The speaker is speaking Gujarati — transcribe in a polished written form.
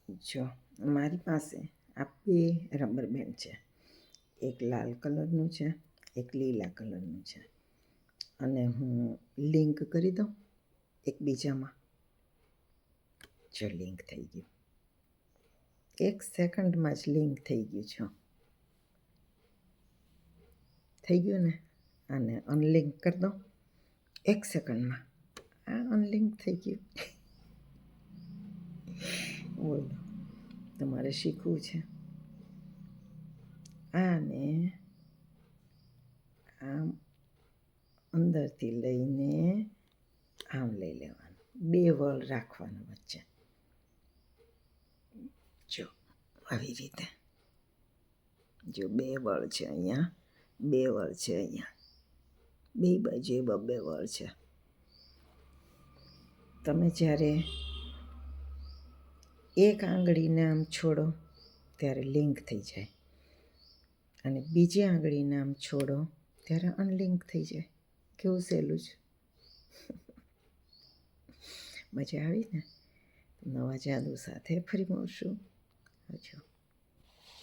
જો મારી પાસે આ 2 રબર બેન્ડ છે, એક લાલ કલરનું છે, એક લીલા કલરનું છે, અને હું લિંક કરી દઉં એકબીજામાં. જો લિંક થઈ ગયું, 1 સેકન્ડમાં જ લિંક થઈ ગયું છે. થઈ ગયું ને? આને અનલિંક કરી દો 1 સેકન્ડમાં. આ અનલિંક થઈ ગયું. બોલો, તમારે શીખવું છે. આને આમ અંદરથી લઈને આમ લઈ લેવાનું, 2 વળ રાખવાના વચ્ચે. જો આવી રીતે, જો 2 વળ છે અહીંયા, 2 વળ છે અહીંયા, 2 બાજુએ 2 વળ છે. તમે જ્યારે એક આંગળીને આમ છોડો ત્યારે લિંક થઈ જાય, અને બીજી આંગળીને આમ છોડો ત્યારે અનલિંક થઈ જાય. કેવું સહેલું છે. મજા આવી ને? નવા જાદુ સાથે ફરી મળશું. આવજો.